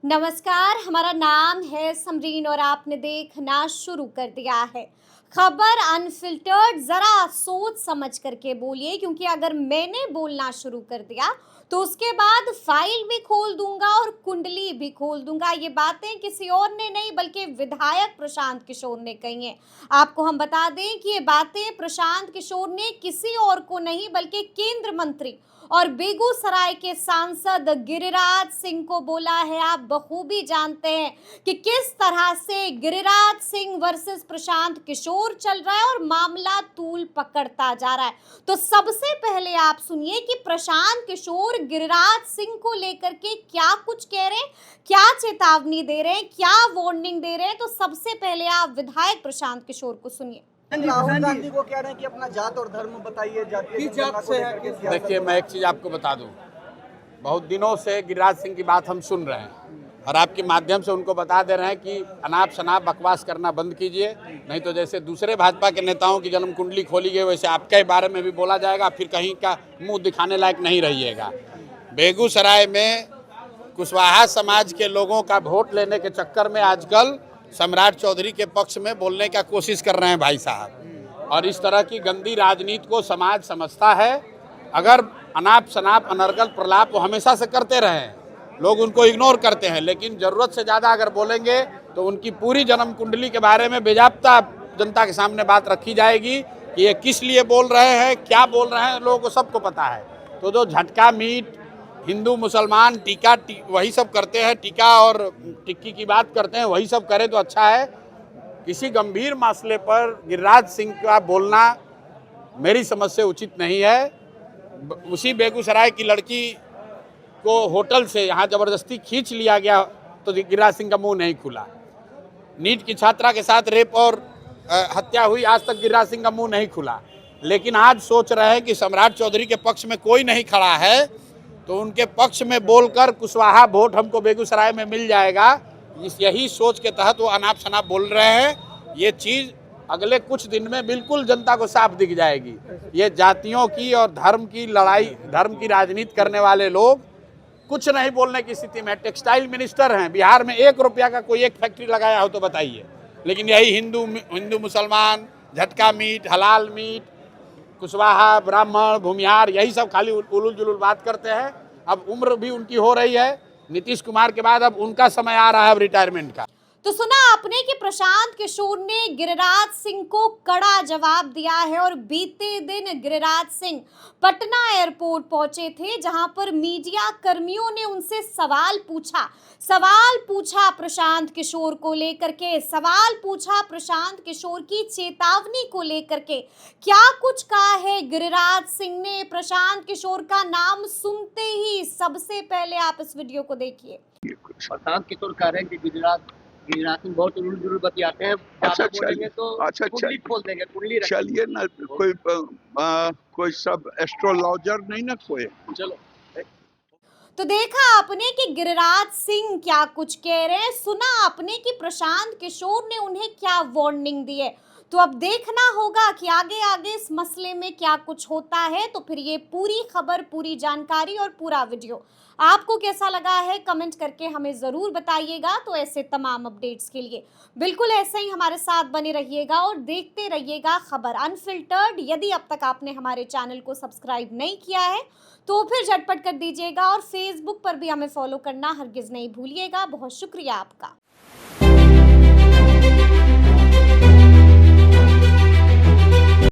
नमस्कार, हमारा नाम है समरीन और आपने देखना शुरू कर दिया है खबर अनफिल्टर्ड। जरा सोच समझ करके बोलिए, क्योंकि अगर मैंने बोलना शुरू कर दिया तो उसके बाद फाइल भी खोल दूंगा और कुंडली भी खोल दूंगा। ये बातें किसी और ने नहीं बल्कि विधायक प्रशांत किशोर ने कही हैं। आपको हम बता दें कि ये बातें प्रशांत किशोर ने किसी और को नहीं बल्कि केंद्र मंत्री और बेगूसराय के सांसद गिरिराज सिंह को बोला है। आप बखूबी जानते हैं कि किस तरह से गिरिराज सिंह वर्सेस प्रशांत किशोर चल रहा है और मामला तूल पकड़ता जा रहा है। तो सबसे पहले आप सुनिए कि प्रशांत किशोर गिरिराज सिंह को लेकर के क्या कुछ कह रहे हैं, क्या चेतावनी दे रहे हैं, क्या वार्निंग दे रहे हैं। तो सबसे पहले आप विधायक प्रशांत किशोर को सुनिए। राहुल गांधी को कह रहे हैं कि अपना जात और धर्म बताइए, जातीय जनगणना को लेकर के सियासत। देखिए, मैं एक चीज़ आपको बता दूं, बहुत दिनों से गिरिराज सिंह की बात हम सुन रहे हैं और आपके माध्यम से उनको बता दे रहे हैं कि अनाप शनाप बकवास करना बंद कीजिए, नहीं तो जैसे दूसरे भाजपा के नेताओं की जन्म कुंडली खोली गई वैसे आपके बारे में भी बोला जाएगा, फिर कहीं का मुंह दिखाने लायक नहीं रहिएगा। बेगूसराय में कुशवाहा समाज के लोगों का वोट लेने के चक्कर में आजकल सम्राट चौधरी के पक्ष में बोलने का कोशिश कर रहे हैं भाई साहब, और इस तरह की गंदी राजनीति को समाज समझता है। अगर अनाप शनाप अनर्गल प्रलाप वो हमेशा से करते रहे हैं, लोग उनको इग्नोर करते हैं, लेकिन ज़रूरत से ज़्यादा अगर बोलेंगे तो उनकी पूरी जन्म कुंडली के बारे में बेजाब्ता जनता के सामने बात रखी जाएगी कि ये किस लिए बोल रहे हैं, क्या बोल रहे हैं, लोगों को सबको पता है। तो जो झटका मीट हिंदू मुसलमान टीका वही सब करते हैं, टीका और टिक्की की बात करते हैं, वही सब करें तो अच्छा है। किसी गंभीर मसले पर गिरिराज सिंह का बोलना मेरी समझ से उचित नहीं है। उसी बेगूसराय की लड़की को होटल से यहाँ ज़बरदस्ती खींच लिया गया तो गिरिराज सिंह का मुंह नहीं खुला। नीट की छात्रा के साथ रेप और हत्या हुई, आज तक गिरिराज सिंह का मुंह नहीं खुला। लेकिन आज सोच रहे हैं कि सम्राट चौधरी के पक्ष में कोई नहीं खड़ा है तो उनके पक्ष में बोलकर कुशवाहा वोट हमको बेगूसराय में मिल जाएगा। यही सोच के तहत वो अनाप शनाप बोल रहे हैं। ये चीज़ अगले कुछ दिन में बिल्कुल जनता को साफ दिख जाएगी। ये जातियों की और धर्म की लड़ाई, धर्म की राजनीति करने वाले लोग कुछ नहीं बोलने की स्थिति में। टेक्सटाइल मिनिस्टर हैं, बिहार में 1 रुपया का कोई एक फैक्ट्री लगाया हो तो बताइए। लेकिन यही हिंदू मुसलमान, झटका मीट, हलाल मीट, कुशवाहा, ब्राह्मण, भूमिहार, यही सब खाली उलूल जुलूल बात करते हैं। अब उम्र भी उनकी हो रही है, नीतीश कुमार के बाद अब उनका समय आ रहा है अब रिटायरमेंट का। तो सुना आपने कि प्रशांत किशोर ने गिरिराज सिंह को कड़ा जवाब दिया है और बीते दिन गिरिराज सिंह पटना एयरपोर्ट पहुंचे थे, जहां पर मीडिया कर्मियों ने उनसे सवाल पूछा प्रशांत किशोर को लेकर के, सवाल पूछा प्रशांत किशोर की चेतावनी को लेकर के। क्या कुछ कहा है गिरिराज सिंह ने प्रशांत किशोर का नाम सुनते ही? सबसे पहले आप इस वीडियो को देखिए। प्रशांत किशोर कह रहे हैं कि गिरिराज सिंह बहुत उलूल जुलूल बतियाते हैं, ज्यादा बोलेंगे तो कुंडली खोल देंगे, कुंडली चलिए ना, कोई सब एस्ट्रोलॉजर नहीं ना कोई। चलो, तो देखा आपने कि गिरिराज सिंह क्या कुछ कह रहे हैं, सुना आपने कि प्रशांत किशोर ने उन्हें क्या वार्निंग दी है। तो अब देखना होगा कि आगे आगे इस मसले में क्या कुछ होता है। तो फिर ये पूरी खबर, पूरी जानकारी और पूरा वीडियो आपको कैसा लगा है कमेंट करके हमें ज़रूर बताइएगा। तो ऐसे तमाम अपडेट्स के लिए बिल्कुल ऐसे ही हमारे साथ बने रहिएगा और देखते रहिएगा खबर अनफिल्टर्ड। यदि अब तक आपने हमारे चैनल को सब्सक्राइब नहीं किया है तो फिर झटपट कर दीजिएगा और फेसबुक पर भी हमें फॉलो करना हरगिज़ नहीं भूलिएगा। बहुत शुक्रिया आपका।